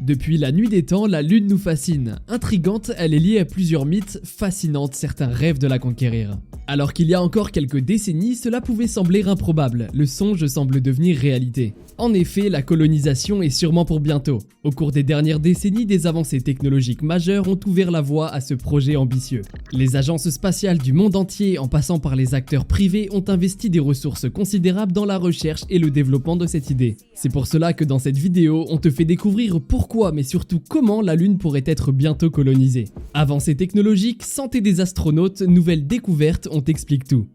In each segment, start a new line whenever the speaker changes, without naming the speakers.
Depuis la nuit des temps, la Lune nous fascine. Intrigante, elle est liée à plusieurs mythes, fascinante, certains rêvent de la conquérir. Alors qu'il y a encore quelques décennies, cela pouvait sembler improbable, le songe semble devenir réalité. En effet, la colonisation est sûrement pour bientôt. Au cours des dernières décennies, des avancées technologiques majeures ont ouvert la voie à ce projet ambitieux. Les agences spatiales du monde entier, en passant par les acteurs privés, ont investi des ressources considérables dans la recherche et le développement de cette idée. C'est pour cela que dans cette vidéo, on te fait découvrir pourquoi, mais surtout comment la Lune pourrait être bientôt colonisée. Avancées technologiques, santé des astronautes, nouvelles découvertes, on t'explique tout.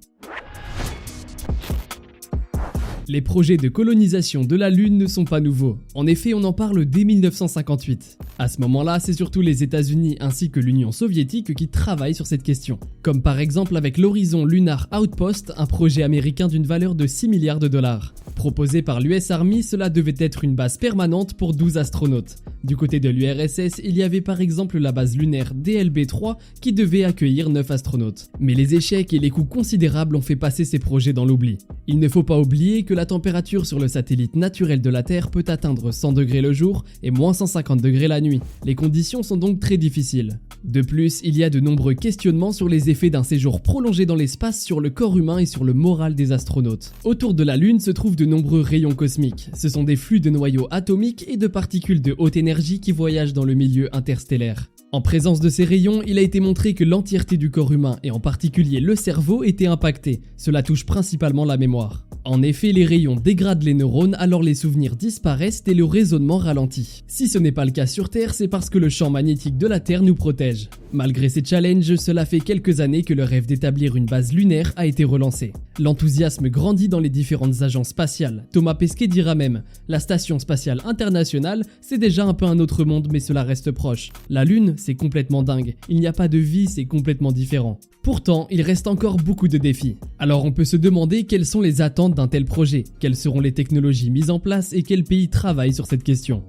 Les projets de colonisation de la Lune ne sont pas nouveaux. En effet, on en parle dès 1958. À ce moment-là, c'est surtout les États-Unis ainsi que l'Union soviétique qui travaillent sur cette question. Comme par exemple avec l'Horizon Lunar Outpost, un projet américain d'une valeur de 6 milliards de dollars. Proposé par l'US Army, cela devait être une base permanente pour 12 astronautes. Du côté de l'URSS, il y avait par exemple la base lunaire DLB-3 qui devait accueillir 9 astronautes. Mais les échecs et les coûts considérables ont fait passer ces projets dans l'oubli. Il ne faut pas oublier que la température sur le satellite naturel de la Terre peut atteindre 100 degrés le jour et moins 150 degrés la nuit. Les conditions sont donc très difficiles. De plus, il y a de nombreux questionnements sur les effets d'un séjour prolongé dans l'espace sur le corps humain et sur le moral des astronautes. Autour de la Lune se trouvent de nombreux rayons cosmiques. Ce sont des flux de noyaux atomiques et de particules de haute énergie qui voyagent dans le milieu interstellaire. En présence de ces rayons, il a été montré que l'entièreté du corps humain, et en particulier le cerveau, était impactée. Cela touche principalement la mémoire. En effet, les rayons dégradent les neurones, alors les souvenirs disparaissent et le raisonnement ralentit. Si ce n'est pas le cas sur Terre, c'est parce que le champ magnétique de la Terre nous protège. Malgré ces challenges, cela fait quelques années que le rêve d'établir une base lunaire a été relancé. L'enthousiasme grandit dans les différentes agences spatiales. Thomas Pesquet dira même « La Station Spatiale Internationale, c'est déjà un peu un autre monde, mais cela reste proche. La Lune, c'est complètement dingue. Il n'y a pas de vie, c'est complètement différent. » Pourtant, il reste encore beaucoup de défis. Alors on peut se demander quelles sont les attentes d'un tel projet, quelles seront les technologies mises en place et quel pays travaille sur cette question.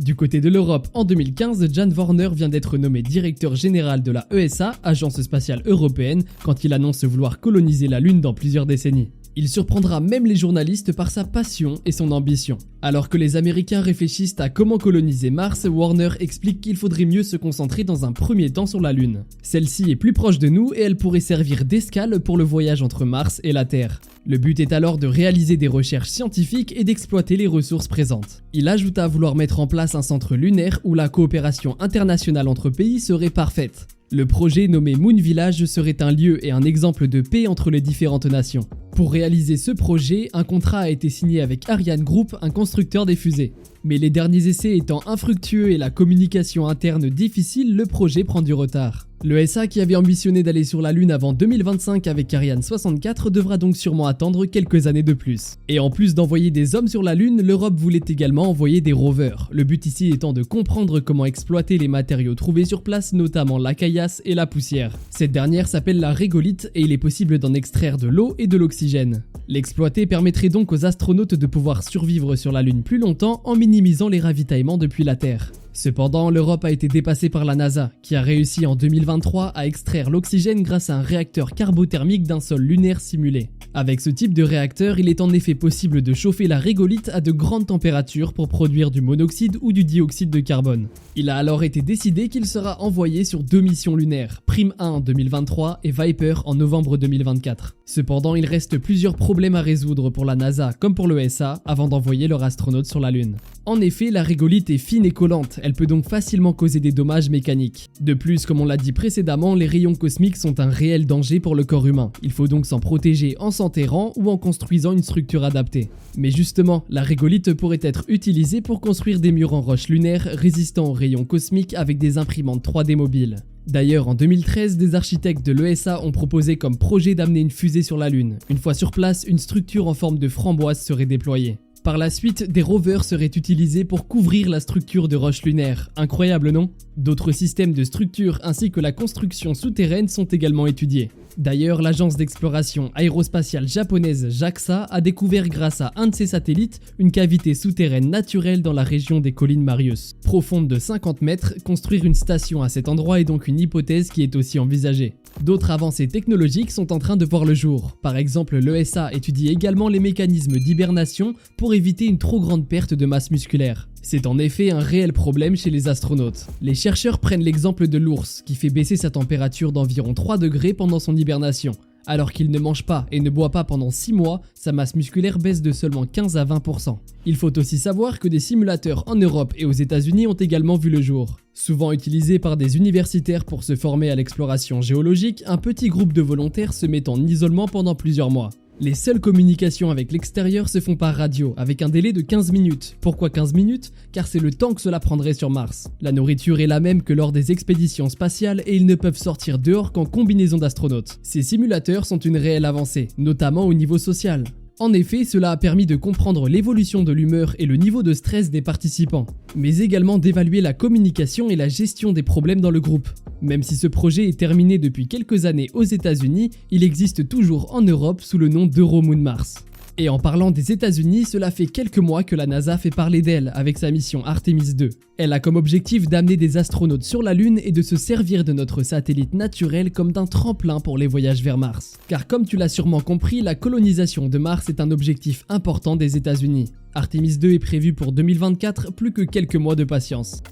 Du côté de l'Europe, en 2015, Jan Vorner vient d'être nommé directeur général de la ESA, Agence spatiale européenne, quand il annonce vouloir coloniser la Lune dans plusieurs décennies. Il surprendra même les journalistes par sa passion et son ambition. Alors que les Américains réfléchissent à comment coloniser Mars, Warner explique qu'il faudrait mieux se concentrer dans un premier temps sur la Lune. Celle-ci est plus proche de nous et elle pourrait servir d'escale pour le voyage entre Mars et la Terre. Le but est alors de réaliser des recherches scientifiques et d'exploiter les ressources présentes. Il ajouta vouloir mettre en place un centre lunaire où la coopération internationale entre pays serait parfaite. Le projet nommé Moon Village serait un lieu et un exemple de paix entre les différentes nations. Pour réaliser ce projet, un contrat a été signé avec Ariane Group, un constructeur des fusées. Mais les derniers essais étant infructueux et la communication interne difficile, le projet prend du retard. L'ESA, qui avait ambitionné d'aller sur la Lune avant 2025 avec Ariane 64, devra donc sûrement attendre quelques années de plus. Et en plus d'envoyer des hommes sur la Lune, l'Europe voulait également envoyer des rovers. Le but ici étant de comprendre comment exploiter les matériaux trouvés sur place, notamment la caillasse et la poussière. Cette dernière s'appelle la régolithe et il est possible d'en extraire de l'eau et de l'oxygène. L'exploiter permettrait donc aux astronautes de pouvoir survivre sur la Lune plus longtemps en minimisant les ravitaillements depuis la Terre. Cependant, l'Europe a été dépassée par la NASA, qui a réussi en 2023 à extraire l'oxygène grâce à un réacteur carbothermique d'un sol lunaire simulé. Avec ce type de réacteur, il est en effet possible de chauffer la régolithe à de grandes températures pour produire du monoxyde ou du dioxyde de carbone. Il a alors été décidé qu'il sera envoyé sur 2 missions lunaires, Prime 1 en 2023 et Viper en novembre 2024. Cependant, il reste plusieurs problèmes à résoudre pour la NASA comme pour l'ESA avant d'envoyer leurs astronautes sur la Lune. En effet, la régolithe est fine et collante, elle peut donc facilement causer des dommages mécaniques. De plus, comme on l'a dit précédemment, les rayons cosmiques sont un réel danger pour le corps humain. Il faut donc s'en protéger en s'enterrant ou en construisant une structure adaptée. Mais justement, la régolithe pourrait être utilisée pour construire des murs en roche lunaire résistants aux rayons cosmiques avec des imprimantes 3D mobiles. D'ailleurs, en 2013, des architectes de l'ESA ont proposé comme projet d'amener une fusée sur la Lune. Une fois sur place, une structure en forme de framboise serait déployée. Par la suite, des rovers seraient utilisés pour couvrir la structure de roches lunaires. Incroyable, non? D'autres systèmes de structure ainsi que la construction souterraine sont également étudiés. D'ailleurs, l'agence d'exploration aérospatiale japonaise JAXA a découvert grâce à un de ses satellites une cavité souterraine naturelle dans la région des collines Marius. Profonde de 50 mètres, construire une station à cet endroit est donc une hypothèse qui est aussi envisagée. D'autres avancées technologiques sont en train de voir le jour. Par exemple, l'ESA étudie également les mécanismes d'hibernation pour éviter une trop grande perte de masse musculaire. C'est en effet un réel problème chez les astronautes. Les chercheurs prennent l'exemple de l'ours, qui fait baisser sa température d'environ 3 degrés pendant son hibernation. Alors qu'il ne mange pas et ne boit pas pendant 6 mois, sa masse musculaire baisse de seulement 15 à 20%. Il faut aussi savoir que des simulateurs en Europe et aux États-Unis ont également vu le jour. Souvent utilisés par des universitaires pour se former à l'exploration géologique, un petit groupe de volontaires se met en isolement pendant plusieurs mois. Les seules communications avec l'extérieur se font par radio, avec un délai de 15 minutes. Pourquoi 15 minutes? Car c'est le temps que cela prendrait sur Mars. La nourriture est la même que lors des expéditions spatiales et ils ne peuvent sortir dehors qu'en combinaison d'astronautes. Ces simulateurs sont une réelle avancée, notamment au niveau social. En effet, cela a permis de comprendre l'évolution de l'humeur et le niveau de stress des participants, mais également d'évaluer la communication et la gestion des problèmes dans le groupe. Même si ce projet est terminé depuis quelques années aux États-Unis, il existe toujours en Europe sous le nom d'EuroMoon Mars. Et en parlant des États-Unis, cela fait quelques mois que la NASA fait parler d'elle avec sa mission Artemis 2. Elle a comme objectif d'amener des astronautes sur la Lune et de se servir de notre satellite naturel comme d'un tremplin pour les voyages vers Mars. Car comme tu l'as sûrement compris, la colonisation de Mars est un objectif important des États-Unis. Artemis 2 est prévu pour 2024, plus que quelques mois de patience.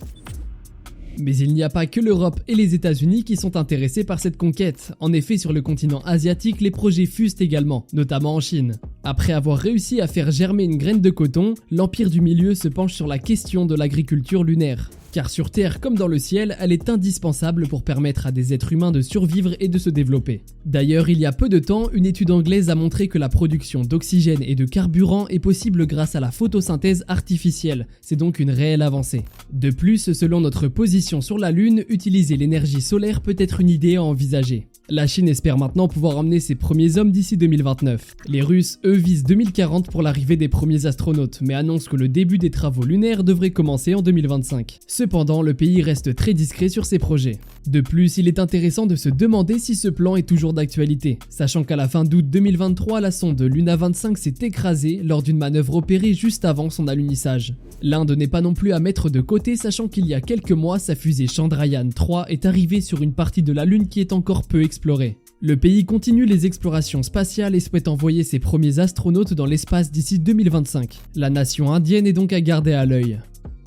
Mais il n'y a pas que l'Europe et les États-Unis qui sont intéressés par cette conquête. En effet, sur le continent asiatique, les projets fusent également, notamment en Chine. Après avoir réussi à faire germer une graine de coton, l'Empire du Milieu se penche sur la question de l'agriculture lunaire. Car sur Terre comme dans le ciel, elle est indispensable pour permettre à des êtres humains de survivre et de se développer. D'ailleurs, il y a peu de temps, une étude anglaise a montré que la production d'oxygène et de carburant est possible grâce à la photosynthèse artificielle. C'est donc une réelle avancée. De plus, selon notre position sur la Lune, utiliser l'énergie solaire peut être une idée à envisager. La Chine espère maintenant pouvoir emmener ses premiers hommes d'ici 2029. Les Russes, eux, visent 2040 pour l'arrivée des premiers astronautes, mais annoncent que le début des travaux lunaires devrait commencer en 2025. Cependant, le pays reste très discret sur ses projets. De plus, il est intéressant de se demander si ce plan est toujours d'actualité, sachant qu'à la fin d'août 2023, la sonde Luna 25 s'est écrasée lors d'une manœuvre opérée juste avant son alunissage. L'Inde n'est pas non plus à mettre de côté, sachant qu'il y a quelques mois, sa fusée Chandrayaan 3 est arrivée sur une partie de la Lune qui est encore peu explorée. Le pays continue les explorations spatiales et souhaite envoyer ses premiers astronautes dans l'espace d'ici 2025. La nation indienne est donc à garder à l'œil.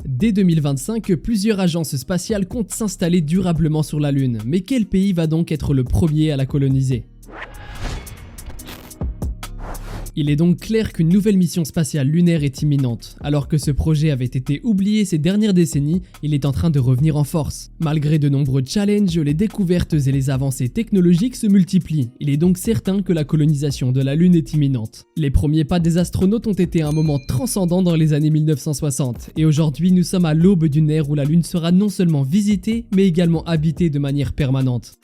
Dès 2025, plusieurs agences spatiales comptent s'installer durablement sur la Lune, mais quel pays va donc être le premier à la coloniser ? Il est donc clair qu'une nouvelle mission spatiale lunaire est imminente. Alors que ce projet avait été oublié ces dernières décennies, il est en train de revenir en force. Malgré de nombreux challenges, les découvertes et les avancées technologiques se multiplient. Il est donc certain que la colonisation de la Lune est imminente. Les premiers pas des astronautes ont été un moment transcendant dans les années 1960, et aujourd'hui nous sommes à l'aube d'une ère où la Lune sera non seulement visitée, mais également habitée de manière permanente.